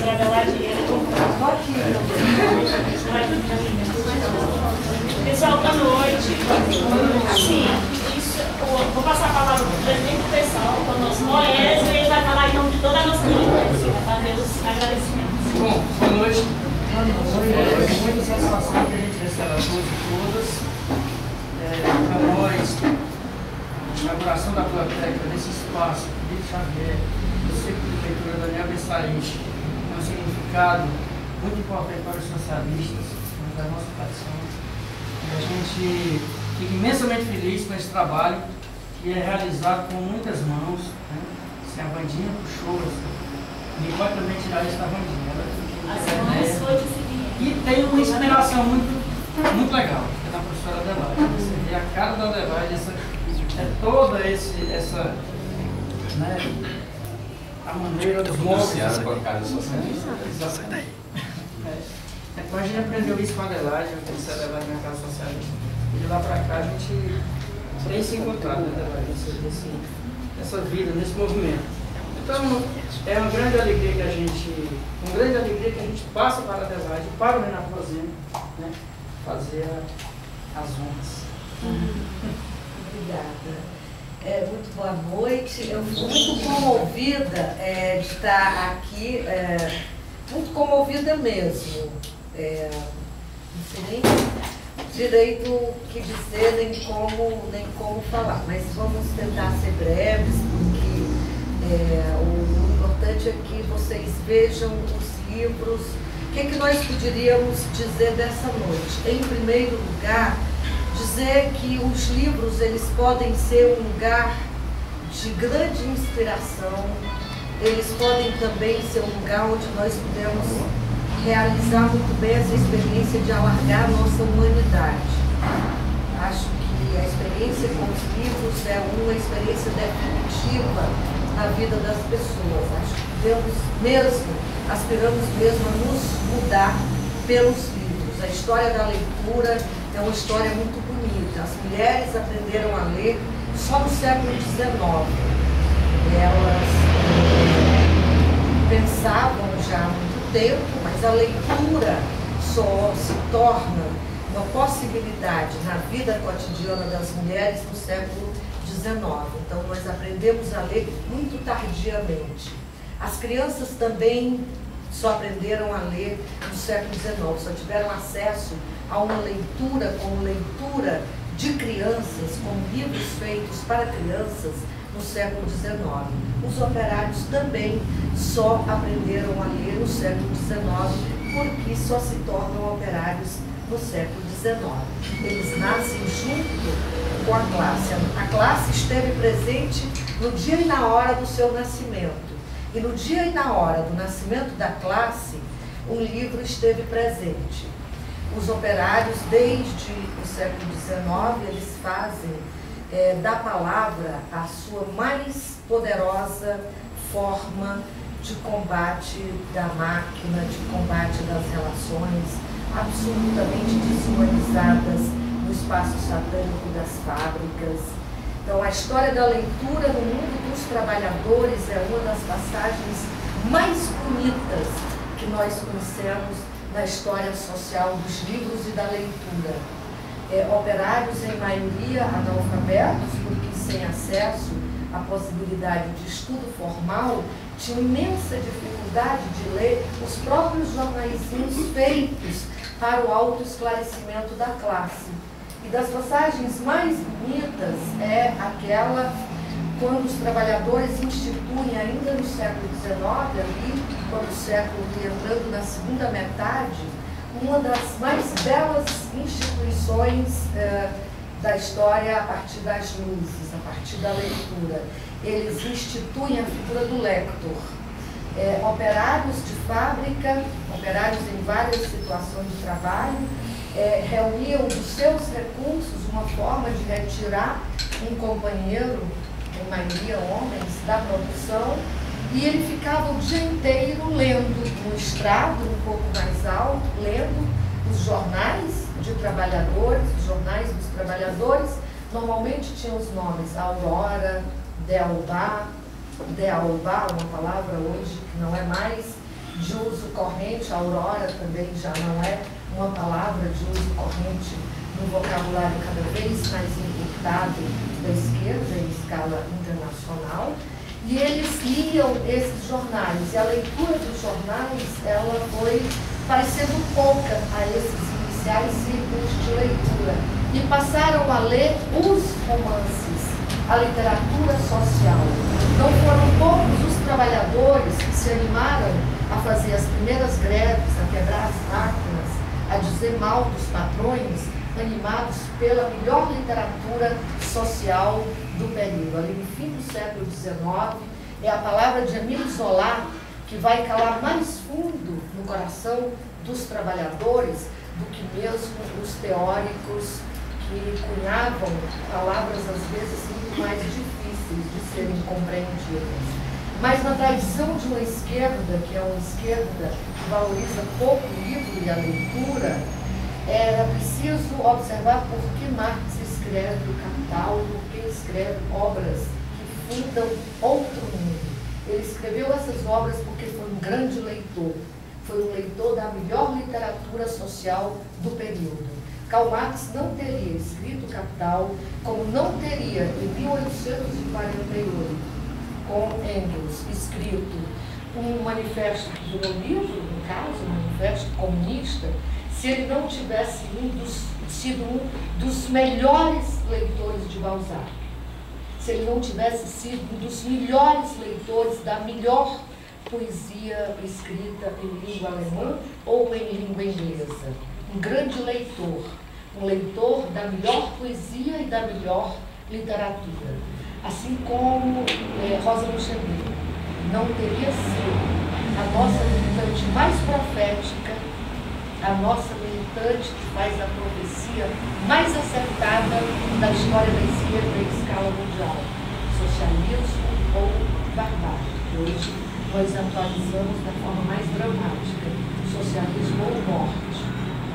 professora Adelaide. Pessoal, boa noite. Sim, isso, vou passar a palavra para o presidente do pessoal, para o nosso Moésio, e ele vai falar em nome de toda a nossa militância, vai fazer os agradecimentos. Bom, boa noite. É muita satisfação que a gente recebe a todos e todas. Para nós, a inauguração da biblioteca, desse espaço, de Xavier, do Ciclo de Leitura Daniel Bessarit, tem um significado muito importante para os socialistas, da nossa tradição. E a gente fica imensamente feliz com esse trabalho, que é realizado com muitas mãos. Né? Se a Vandinha puxou, ninguém pode também tirar isso da Vandinha. E tem uma inspiração muito legal, que é da professora Adelaide. Você vê a cara da Adelaide, toda essa né, a maneira dos móveis. Com a casa socialista. Exatamente. Depois a gente aprendeu isso com a Adelaide, eu comecei a levar na casa socialista. E de lá para cá a gente tem se encontrado, né, Adelaide, nessa vida, nesse movimento. Então, é uma grande alegria que a gente passa para a Adelaide, para o Renato Rosendo, né, fazer as honras. Obrigada. Muito boa noite. Eu fui muito comovida de estar aqui, muito comovida mesmo. Não sei nem direito o que dizer, nem como falar, mas vamos tentar ser breves, porque o importante é que vocês vejam os livros. O que nós poderíamos dizer dessa noite? Em primeiro lugar, dizer que os livros eles podem ser um lugar de grande inspiração, eles podem também ser um lugar onde nós podemos realizar muito bem essa experiência de alargar a nossa humanidade. Acho que a experiência com os livros é uma experiência definitiva na vida das pessoas. Acho que aspiramos mesmo a nos mudar pelos livros. A história da leitura é uma história muito bonita. As mulheres aprenderam a ler só no século XIX. Elas pensavam já há muito tempo, mas a leitura só se torna uma possibilidade na vida cotidiana das mulheres no século XIX. Então, nós aprendemos a ler muito tardiamente. As crianças também só aprenderam a ler no século XIX, só tiveram acesso a uma leitura como leitura de crianças, como livros feitos para crianças no século XIX. Os operários também só aprenderam a ler no século XIX, porque só se tornam operários no século XIX. Eles nascem junto com a classe. A classe esteve presente no dia e na hora do seu nascimento. E no dia e na hora do nascimento da classe, um livro esteve presente. Os operários, desde o século XIX, eles fazem da palavra a sua mais poderosa forma de combate da máquina, de combate das relações absolutamente desumanizadas no espaço satânico das fábricas. Então, a história da leitura no mundo dos trabalhadores é uma das passagens mais bonitas que nós conhecemos na história social dos livros e da leitura. Operários, em maioria, analfabetos, porque sem acesso à possibilidade de estudo formal, tinham imensa dificuldade de ler os próprios jornaizinhos feitos para o autoesclarecimento da classe. E das passagens mais bonitas é aquela quando os trabalhadores instituem, ainda no século XIX, ali, quando o século ia entrando na segunda metade, uma das mais belas instituições da história a partir das luzes, a partir da leitura. Eles instituem a figura do lector. Operários de fábrica, operários em várias situações de trabalho, reuniam dos seus recursos uma forma de retirar um companheiro, em maioria homens, da produção, e ele ficava o dia inteiro lendo no estrado, um pouco mais alto, lendo os jornais de trabalhadores, os jornais dos trabalhadores. Normalmente tinham os nomes Aurora, Dealbá, uma palavra hoje que não é mais de uso corrente. Aurora também já não é uma palavra de uso corrente no vocabulário cada vez mais importado da esquerda em escala internacional. E eles liam esses jornais, e a leitura dos jornais, ela foi parecendo pouca a esses iniciais círculos de leitura, e passaram a ler os romances, a literatura social. Não foram poucos os trabalhadores que se animaram a fazer as primeiras greves, a quebrar as máquinas, a dizer mal dos patrões, animados pela melhor literatura social do período. Ali no fim do século XIX, é a palavra de Émile Zola que vai calar mais fundo no coração dos trabalhadores do que mesmo os teóricos que cunhavam palavras às vezes muito mais difíceis de serem compreendidas. Mas na tradição de uma esquerda, que é uma esquerda que valoriza pouco o livro e a leitura, era preciso observar por que Marx escreve o Capital, por que escreve obras que fundam outro mundo. Ele escreveu essas obras porque foi um grande leitor, foi um leitor da melhor literatura social do período. Karl Marx não teria escrito o Capital, como não teria, em 1848, com Engels, escrito um manifesto que virou livro, no caso, um manifesto comunista, se ele não tivesse sido um dos melhores leitores de Balzac, se ele não tivesse sido um dos melhores leitores da melhor poesia escrita em língua alemã ou em língua inglesa. Um grande leitor, um leitor da melhor poesia e da melhor literatura. Assim como Rosa Luxemburgo não teria sido a nossa militante mais profética, a nossa militante que faz a profecia mais acertada da história da esquerda em escala mundial, socialismo ou barbárie. Hoje nós atualizamos da forma mais dramática, socialismo ou morte.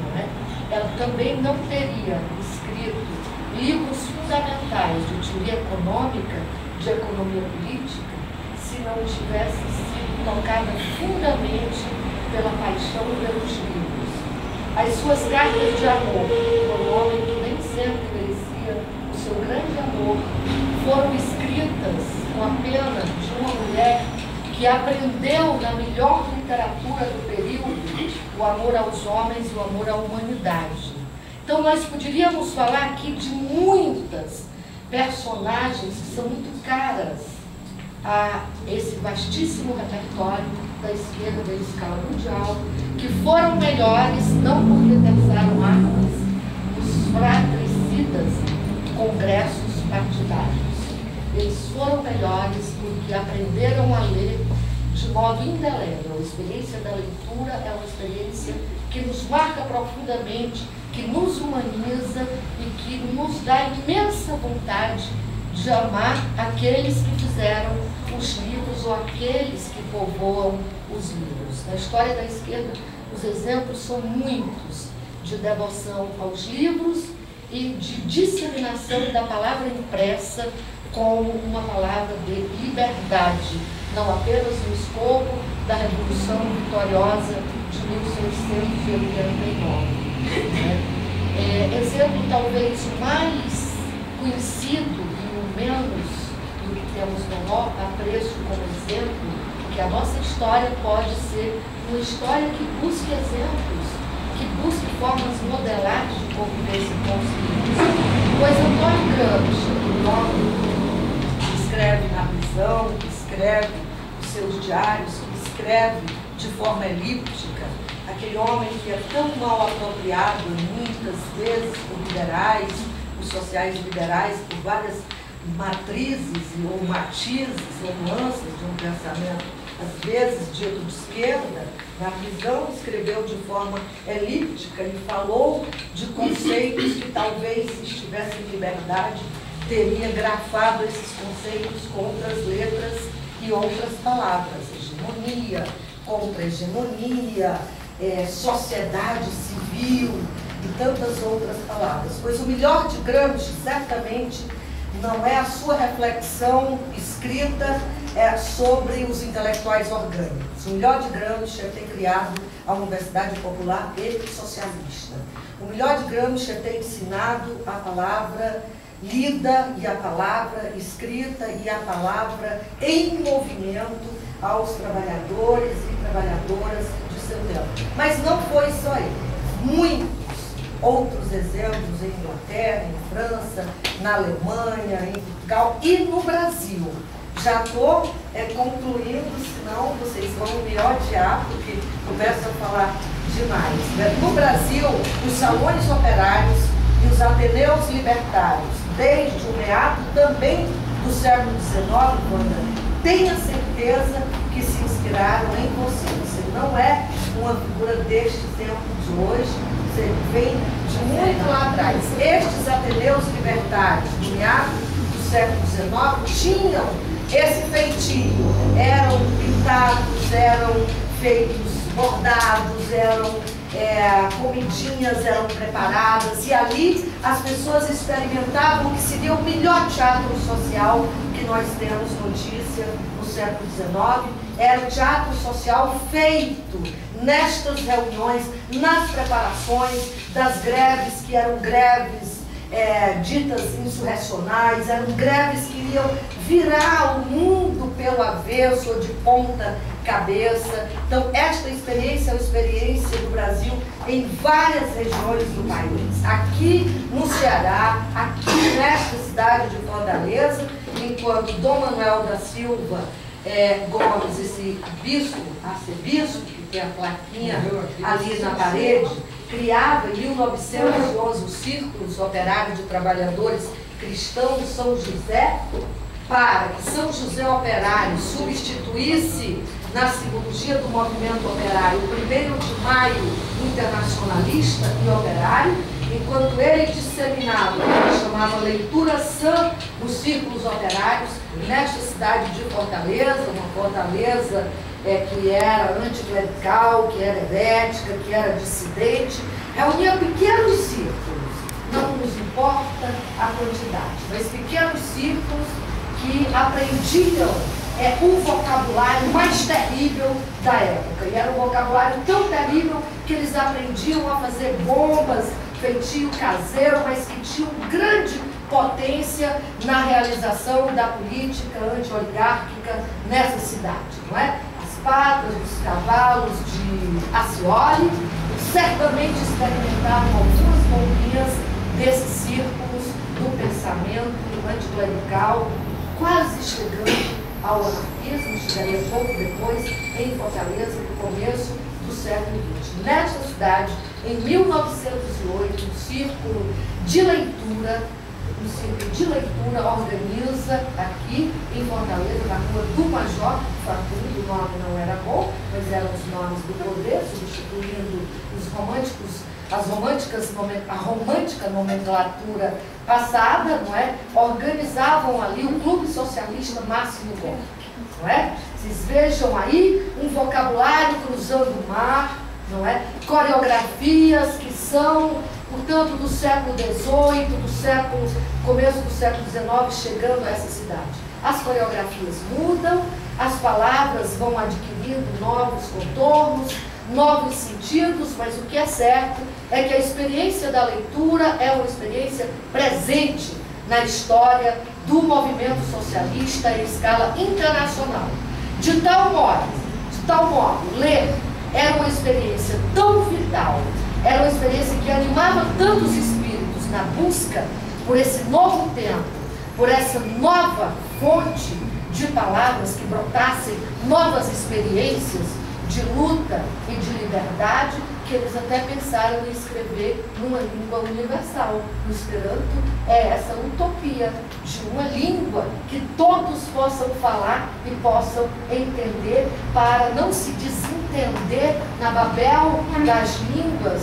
Não é? Ela também não teria escrito livros fundamentais de teoria econômica, de economia política, se não tivesse sido tocada fundamentalmente pela paixão pelos livros. As suas cartas de amor, por um homem que nem sempre merecia o seu grande amor, foram escritas com a pena de uma mulher que aprendeu na melhor literatura do período o amor aos homens e o amor à humanidade. Então nós poderíamos falar aqui de muitas personagens que são muito caras a esse vastíssimo repertório da esquerda da escala mundial, que foram melhores não porque pensaram armas nos fratricidas congressos partidários. Eles foram melhores porque aprenderam a ler de modo indelével. A experiência da leitura é uma experiência que nos marca profundamente, que nos humaniza e que nos dá imensa vontade de amar aqueles que fizeram os livros ou aqueles que povoam os livros. Na história da esquerda, os exemplos são muitos de devoção aos livros e de disseminação da palavra impressa como uma palavra de liberdade, não apenas no escopo da Revolução Vitoriosa de 1689. Exemplo talvez mais conhecido e menos do que temos menor apreço como exemplo, que a nossa história pode ser uma história que busque exemplos, que busque formas modelares de convivência com os livros. Pois Antônio Gramsci, o homem que escreve na prisão, que escreve os seus diários, que escreve de forma elíptica, aquele homem que é tão mal apropriado muitas vezes por liberais, por sociais liberais, por várias matrizes ou matizes ou nuances de um pensamento, às vezes dito de esquerda, na prisão escreveu de forma elíptica e falou de conceitos que talvez, se estivesse em liberdade, teria grafado esses conceitos com outras letras e outras palavras. Hegemonia, contra-hegemonia, sociedade civil e tantas outras palavras. Pois o melhor de Gramsci, certamente, não é a sua reflexão escrita sobre os intelectuais orgânicos. O Millot de Gramsci tem criado a Universidade Popular e Socialista. O Millot de Gramsci tem ensinado a palavra lida e a palavra escrita e a palavra em movimento aos trabalhadores e trabalhadoras de seu tempo. Mas não foi só ele. Muitos outros exemplos em Inglaterra, em França, na Alemanha, em Portugal e no Brasil. Já estou concluindo, senão vocês vão me odiar, porque começo a falar demais, né? No Brasil, os salões operários e os ateneus libertários, desde o meado também do século XIX, Wanda, tenha certeza que se inspiraram em você. Você não é uma figura deste tempo de hoje, você vem de muito lá atrás. Estes ateneus libertários do meado do século XIX tinham esse feitio, eram pintados, eram feitos bordados, eram comidinhas eram preparadas, e ali as pessoas experimentavam o que seria o melhor teatro social que nós temos notícia no século XIX. Era o teatro social feito nestas reuniões, nas preparações das greves, que eram greves ditas insurrecionais, eram greves que iriam virar o mundo pelo avesso ou de ponta cabeça. Então, esta experiência é uma experiência do Brasil em várias regiões do país. Aqui no Ceará, aqui nesta cidade de Fortaleza, enquanto Dom Manuel da Silva Gomes, esse bispo, arcebispo, que tem a plaquinha ali na parede, criava em 1911 o Círculos Operários de Trabalhadores Cristãos São José, para que São José Operário substituísse na simbologia do movimento operário o 1º de maio internacionalista e operário, enquanto ele disseminava o que ele chamava leitura sã dos círculos operários nesta cidade de Fortaleza, uma Fortaleza que era anticlerical, que era herética, que era dissidente, reunia pequenos círculos, não nos importa a quantidade, mas pequenos círculos que aprendiam o vocabulário mais terrível da época. E era um vocabulário tão terrível que eles aprendiam a fazer bombas, feitio caseiro, mas que tinham grande potência na realização da política anti-oligárquica nessa cidade, não é? As patas dos cavalos de Accioli certamente experimentaram algumas bombinhas desses círculos do pensamento anticlerical, quase chegando ao anarquismo, chegaria pouco depois em Fortaleza, no começo do século XX. Nesta cidade, em 1908, um círculo de leitura organiza aqui em Fortaleza, na rua do Major Facundo. O nome não era bom, mas eram os nomes do poder, substituindo os românticos, a romântica nomenclatura passada, não é? Organizavam ali o Clube Socialista Máximo Gorki, não é? Vocês vejam aí um vocabulário cruzando o mar, não é? Coreografias que são, portanto, do século XVIII, começo do século XIX, chegando a essa cidade. As coreografias mudam, as palavras vão adquirindo novos contornos, novos sentidos, mas o que é certo é que a experiência da leitura é uma experiência presente na história do movimento socialista em escala internacional. De tal modo, ler era uma experiência tão vital, era uma experiência que animava tantos espíritos na busca por esse novo tempo, por essa nova fonte de palavras que brotassem novas experiências de luta e de liberdade, que eles até pensaram em escrever numa língua universal. O Esperanto é essa utopia de uma língua que todos possam falar e possam entender, para não se desentender na Babel das línguas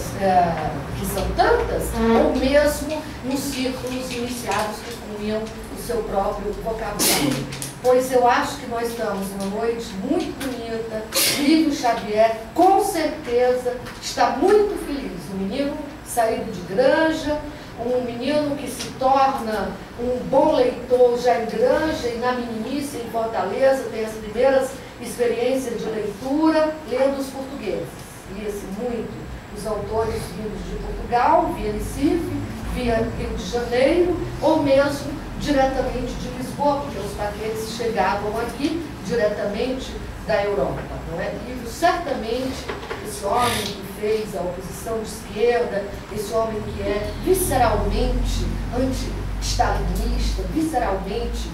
que são tantas, ou mesmo nos círculos iniciados que punham o seu próprio vocabulário. Pois eu acho que nós estamos numa noite muito bonita. Lívio Xavier, com certeza, está muito feliz. O menino saído de granja, um menino que se torna um bom leitor já em granja e na meninice em Fortaleza tem as primeiras experiências de leitura lendo os portugueses. Lia-se muito os autores vindos de Portugal, via Recife, via Rio de Janeiro, ou mesmo diretamente de Lisboa, porque os paquetes chegavam aqui diretamente da Europa. Não é? Livro, certamente, esse homem que fez a oposição de esquerda, esse homem que é visceralmente anti-stalinista, visceralmente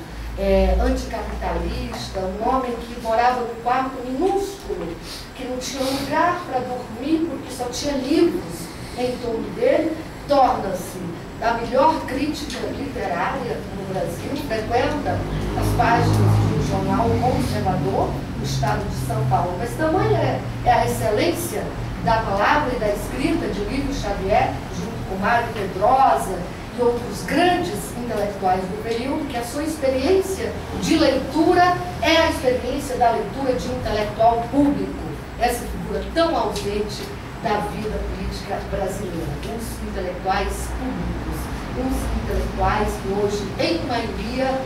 anticapitalista, um homem que morava num quarto minúsculo, que não tinha lugar para dormir porque só tinha livros em torno dele, torna-se a melhor crítica literária no Brasil, frequenta as páginas de um jornal conservador, do estado de São Paulo. Mas tamanha é a excelência da palavra e da escrita de Olívio Xavier, junto com Mário Pedrosa e outros grandes intelectuais do período, que a sua experiência de leitura é a experiência da leitura de intelectual público, essa figura tão ausente da vida política brasileira. Os intelectuais públicos, os intelectuais que hoje, em maioria,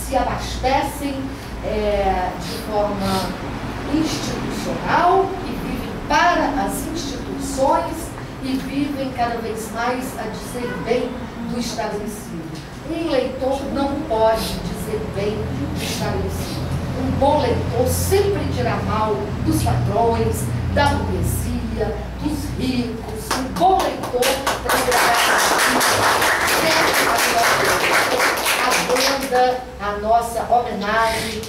se abastecem de forma institucional e vivem para as instituições e vivem cada vez mais a dizer bem do estabelecido. Um leitor não pode dizer bem do estabelecido. Um bom leitor sempre dirá mal dos patrões, da burguesia, dos ricos. Um bom leitor a nossa homenagem,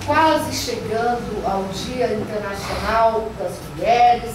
quase chegando ao Dia Internacional das Mulheres,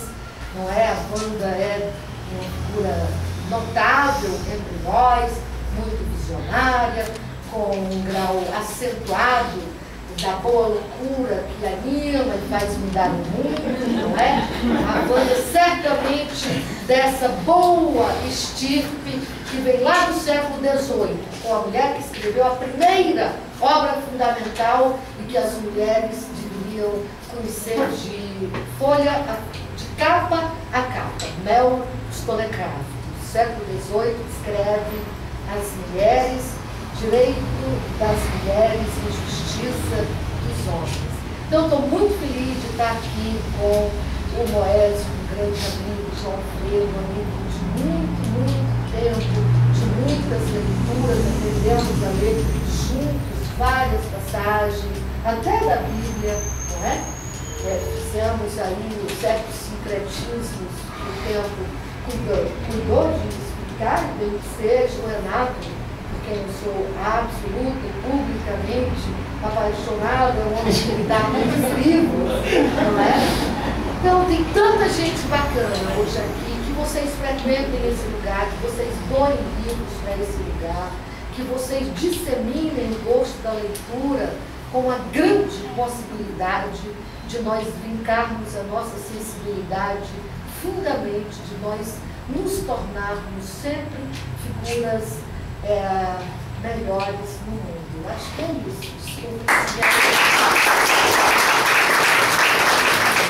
não é? A banda é uma figura notável entre nós, muito visionária, com um grau acentuado da boa loucura que anima e faz mudar o mundo, não é? A banda certamente dessa boa estirpe que vem lá do século XVIII, com a mulher que escreveu a primeira obra fundamental e que as mulheres deveriam conhecer de capa a capa, Mel Wollstonecraft, do século XVIII, escreve As Mulheres, Direito das Mulheres e Justiça dos Homens. Então, estou muito feliz de estar aqui com o Moésio, um grande amigo, João Freire, um amigo de muito tempo, de muitas leituras, aprendemos a ler juntos várias passagens, até da Bíblia, não é? Fizemos aí os certos sincretismos que o tempo cuidou de explicar, bem que seja o Renato, quem eu sou absoluta e publicamente apaixonada, é um homem que me dá muitos livros, não é? Então, tem tanta gente bacana hoje aqui, que vocês frequentem esse lugar, que vocês doem livros para esse lugar, que vocês disseminem o gosto da leitura com a grande possibilidade de nós vincarmos a nossa sensibilidade fundamente, de nós nos tornarmos sempre figuras melhores no mundo. Acho que é isso.